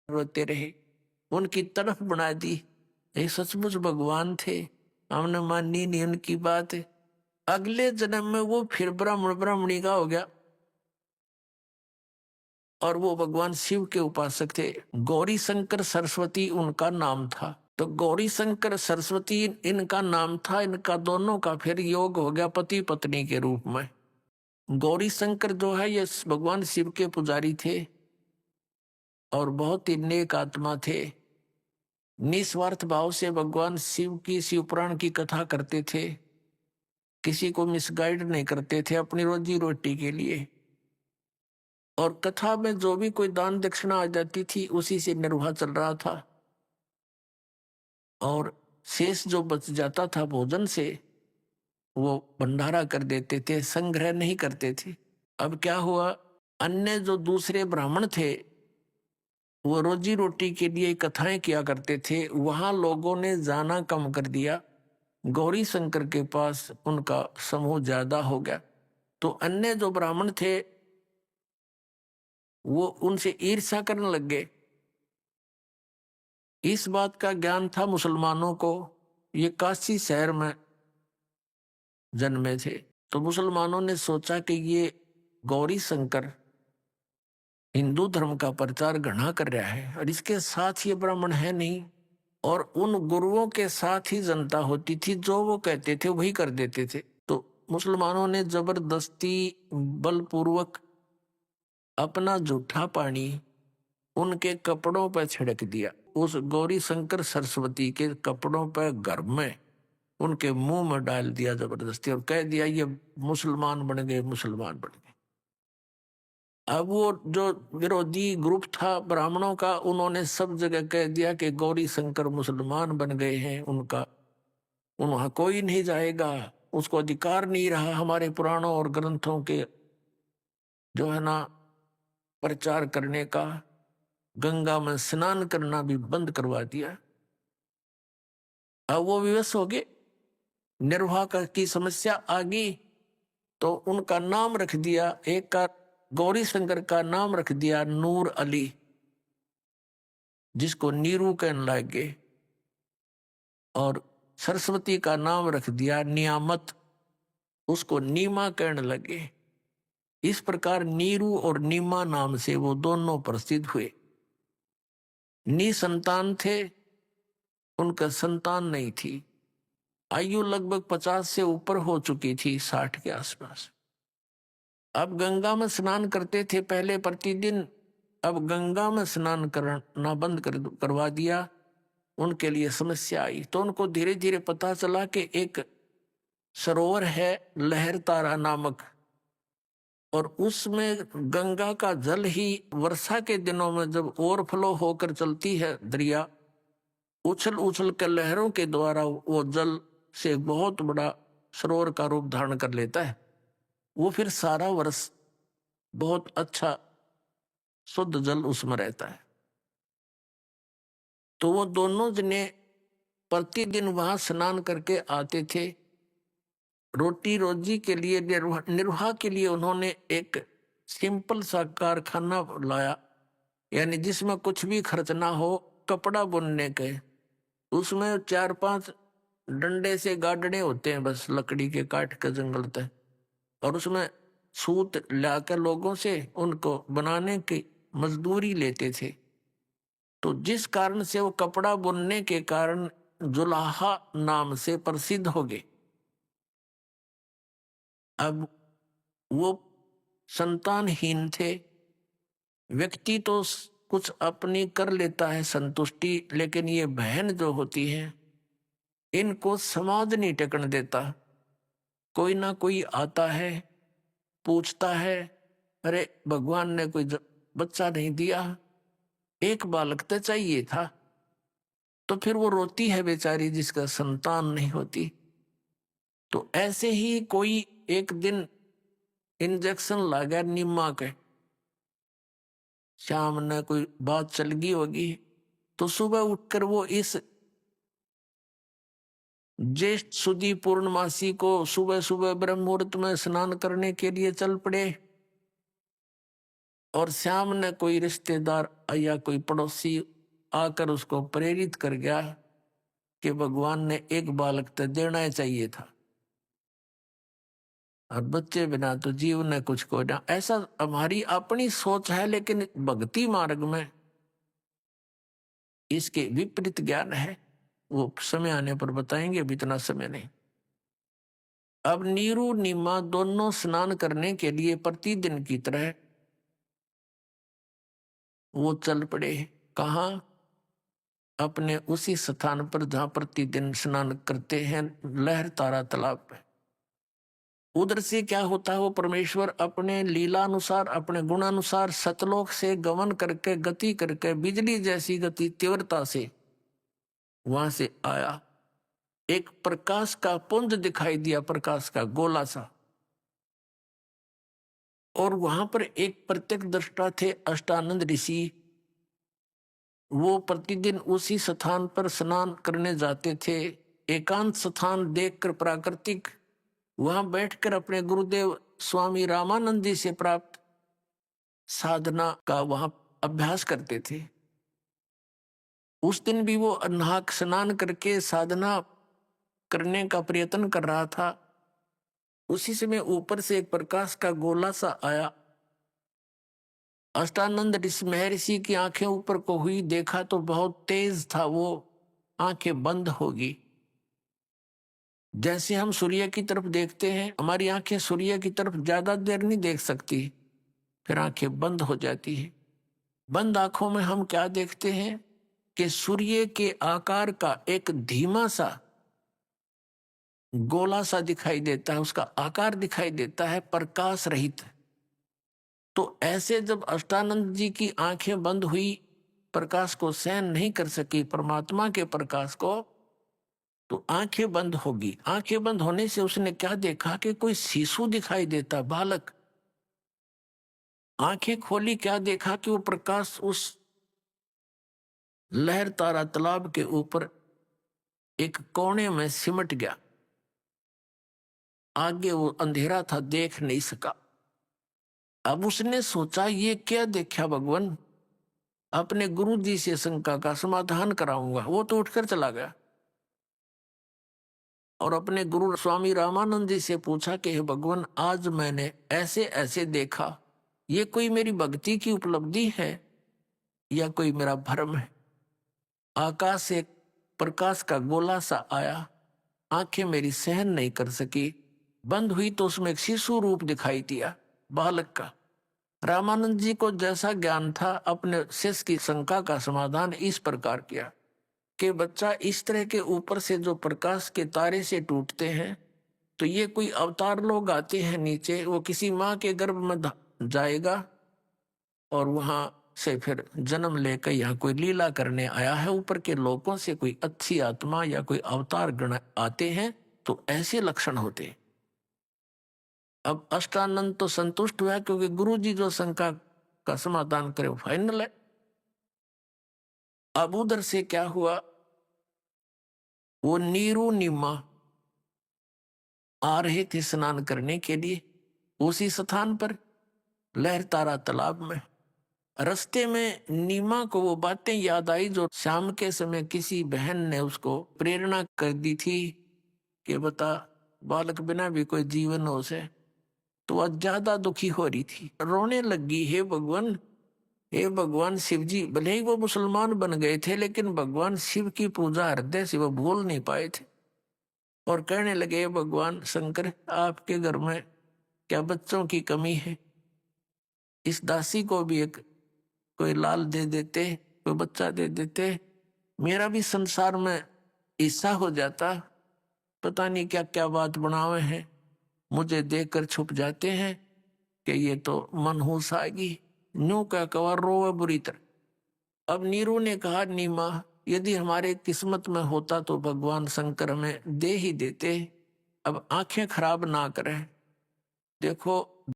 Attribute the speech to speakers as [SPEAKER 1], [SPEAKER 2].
[SPEAKER 1] रोते रहे, उनकी तरफ बना दी। ये सचमुच भगवान थे, हमने मानी नहीं उनकी बात। अगले जन्म में वो फिर ब्राह्मण ब्राह्मणी का हो गया और वो भगवान शिव के उपासक थे। गौरी शंकर सरस्वती उनका नाम था। तो गौरी शंकर सरस्वती इनका नाम था। इनका दोनों का फिर योग हो गया पति पत्नी के रूप में। गौरी शंकर जो है ये भगवान शिव के पुजारी थे और बहुत ही नेक आत्मा थे। निस्वार्थ भाव से भगवान शिव की शिव पुराण की कथा करते थे, किसी को मिसगाइड नहीं करते थे अपनी रोजी रोटी के लिए। और कथा में जो भी कोई दान दक्षिणा आ जाती थी उसी से निर्वाह चल रहा था। और शेष जो बच जाता था भोजन से वो भंडारा कर देते थे, संग्रह नहीं करते थे। अब क्या हुआ, अन्य जो दूसरे ब्राह्मण थे वो रोजी रोटी के लिए कथाएं किया करते थे, वहां लोगों ने जाना कम कर दिया। गौरी शंकर के पास उनका समूह ज्यादा हो गया। तो अन्य जो ब्राह्मण थे वो उनसे ईर्ष्या करने लग गए। इस बात का ज्ञान था मुसलमानों को, ये काशी शहर में जन्मे थे। तो मुसलमानों ने सोचा कि ये गौरी शंकर हिंदू धर्म का प्रचार घना कर रहा है और इसके साथ ये ब्राह्मण है नहीं। और उन गुरुओं के साथ ही जनता होती थी, जो वो कहते थे वही कर देते थे। तो मुसलमानों ने जबरदस्ती बलपूर्वक अपना जूठा पानी उनके कपड़ों पर छिड़क दिया। उस गौरी शंकर सरस्वती के कपड़ों पर घर में उनके मुंह में डाल दिया जबरदस्ती और कह दिया ये मुसलमान बन गए, मुसलमान बन गए। अब वो जो विरोधी ग्रुप था ब्राह्मणों का, उन्होंने सब जगह कह दिया कि गौरी शंकर मुसलमान बन गए हैं, उनका वहां कोई नहीं जाएगा, उसको अधिकार नहीं रहा हमारे पुराणों और ग्रंथों के जो है ना प्रचार करने का। गंगा में स्नान करना भी बंद करवा दिया। अब वो विवश हो गए, निर्वाह की समस्या आ गई। तो उनका नाम रख दिया, एक का गौरी शंकर का नाम रख दिया नूर अली, जिसको नीरू कहने लगे। और सरस्वती का नाम रख दिया नियामत, उसको नीमा कहने लगे। इस प्रकार नीरू और नीमा नाम से वो दोनों प्रसिद्ध हुए। निसंतान थे, उनका संतान नहीं थी। आयु लगभग 50 से ऊपर हो चुकी थी, 60 के आसपास। अब गंगा में स्नान करते थे पहले प्रतिदिन, अब गंगा में स्नान करना बंद करवा दिया। उनके लिए समस्या आई। तो उनको धीरे धीरे पता चला कि एक सरोवर है लहरतारा नामक, और उसमें गंगा का जल ही वर्षा के दिनों में जब ओवरफ्लो होकर चलती है दरिया, उछल उछल कर लहरों के द्वारा वो जल से बहुत बड़ा सरोवर का रूप धारण कर लेता है। वो फिर सारा वर्ष बहुत अच्छा शुद्ध जल उसमें रहता है। तो वो दोनों जने प्रतिदिन वहां स्नान करके आते थे। रोटी रोजी के लिए निर्वाह के लिए उन्होंने एक सिंपल सा कारखाना लाया, यानी जिसमें कुछ भी खर्च ना हो, कपड़ा बुनने के। उसमें 4-5 डंडे से गाडड़े होते हैं बस, लकड़ी के काट के जंगल तक, और उसमें सूत लाकर लोगों से उनको बनाने की मजदूरी लेते थे। तो जिस कारण से वो कपड़ा बुनने के कारण जुलाहा नाम से प्रसिद्ध हो गए। अब वो संतानहीन थे। व्यक्ति तो कुछ अपनी कर लेता है संतुष्टि, लेकिन ये बहन जो होती है इनको समाज नहीं टेकन देता। कोई ना कोई आता है, पूछता है, अरे भगवान ने कोई बच्चा नहीं दिया, एक बालक तो चाहिए था। तो फिर वो रोती है बेचारी जिसका संतान नहीं होती। तो ऐसे ही कोई एक दिन इंजेक्शन लगा निम्मा के, शाम ने कोई बात चल गई होगी, तो सुबह उठकर वो इस ज्येष्ठ सुदी पूर्णमासी को सुबह सुबह ब्रह्म मुहूर्त में स्नान करने के लिए चल पड़े। और श्याम ने कोई रिश्तेदार या कोई पड़ोसी आकर उसको प्रेरित कर गया कि भगवान ने एक बालक तो देना ही चाहिए था, और बच्चे बिना तो जीव ने कुछ को ना। ऐसा हमारी अपनी सोच है, लेकिन भक्ति मार्ग में इसके विपरीत ज्ञान है। वो समय आने पर बताएंगे, अभी इतना समय नहीं। अब नीरू नीमा दोनों स्नान करने के लिए प्रतिदिन की तरह वो चल पड़े। कहाँ? अपने उसी स्थान पर जहां प्रतिदिन स्नान करते हैं, लहर तारा तालाब पे। उधर से क्या होता है, वो परमेश्वर अपने लीला अनुसार, अपने गुणानुसार सतलोक से गमन करके, गति करके, बिजली जैसी गति तीव्रता से वहां से आया। एक प्रकाश का पुंज दिखाई दिया, प्रकाश का गोला सा, और वहां पर एक प्रत्यक्ष दृष्टा थे अष्टानंद ऋषि। वो प्रतिदिन उसी स्थान पर स्नान करने जाते थे। एकांत स्थान देखकर प्राकृतिक वहां बैठकर अपने गुरुदेव स्वामी रामानंद जी से प्राप्त साधना का वहां अभ्यास करते थे। उस दिन भी वो नाहक स्नान करके साधना करने का प्रयत्न कर रहा था। उसी समय ऊपर से एक प्रकाश का गोला सा आया। अष्टानंद महर्षि की आंखें ऊपर को हुई, देखा तो बहुत तेज था वो, आंखें बंद होगी। जैसे हम सूर्य की तरफ देखते हैं, हमारी आंखें सूर्य की तरफ ज्यादा देर नहीं देख सकती, फिर आंखें बंद हो जाती है। बंद आंखों में हम क्या देखते हैं कि सूर्य के आकार का एक धीमा सा गोला सा दिखाई देता है, उसका आकार दिखाई देता है, प्रकाश रहित। तो ऐसे जब अष्टानंद जी की आंखें बंद हुई, प्रकाश को सहन नहीं कर सकी, परमात्मा के प्रकाश को, तो आंखें बंद होगी। आंखें बंद होने से उसने क्या देखा कि कोई शिशु दिखाई देता, बालक। आंखें खोली, क्या देखा कि वो प्रकाश उस लहर तारा तालाब के ऊपर एक कोने में सिमट गया। आगे वो अंधेरा था, देख नहीं सका। अब उसने सोचा ये क्या देखा भगवान, अपने गुरु जी से शंका का समाधान कराऊंगा। वो तो उठकर चला गया और अपने गुरु स्वामी रामानंद जी से पूछा कि हे भगवान, आज मैंने ऐसे ऐसे देखा, ये कोई मेरी भक्ति की उपलब्धि है या कोई मेरा भ्रम है? आकाश से प्रकाश का गोला सा आया, आंखें मेरी सहन नहीं कर सकी, बंद हुई तो उसमें एक शिशु रूप दिखाई दिया, बालक का। रामानंद जी को जैसा ज्ञान था, अपने शिष्य की शंका का समाधान इस प्रकार किया कि बच्चा, इस तरह के ऊपर से जो प्रकाश के तारे से टूटते हैं, तो ये कोई अवतार लोग आते हैं नीचे, वो किसी माँ के गर्भ में जाएगा और वहां से फिर जन्म लेकर यहाँ कोई लीला करने आया है। ऊपर के लोगों से कोई अच्छी आत्मा या कोई अवतार गण आते हैं, तो ऐसे लक्षण होते हैं। अब अष्टानंद तो संतुष्ट हुआ, क्योंकि गुरु जी जो शंका का समाधान करे वो फाइनल है। अब उधर से क्या हुआ, वो नीरू नीमा आ रहे थे स्नान करने के लिए उसी स्थान पर, लहर तारा तालाब में। रास्ते में नीमा को वो बातें याद आई जो शाम के समय किसी बहन ने उसको प्रेरणा कर दी थी कि बता, बालक बिना भी कोई जीवन हो से। तो वह ज्यादा दुखी हो रही थी, रोने लगी, हे भगवान, हे भगवान शिव जी। भले ही वो मुसलमान बन गए थे, लेकिन भगवान शिव की पूजा हृदय से वो भूल नहीं पाए थे। और कहने लगे, भगवान शंकर, आपके घर में क्या बच्चों की कमी है? इस दासी को भी एक कोई लाल दे देते, कोई बच्चा दे देते, मेरा भी संसार में हिस्सा हो जाता। पता नहीं क्या क्या बात बनावे हैं, मुझे देखकर छुप जाते हैं कि ये तो मनहूस आएगी। न्यू का कवर रोवे बुरी तरह। अब नीरू ने कहा, नीमा, यदि हमारे किस्मत में होता तो भगवान शंकर हमें दे ही देते। अब आंखें खराब ना करें। देखो,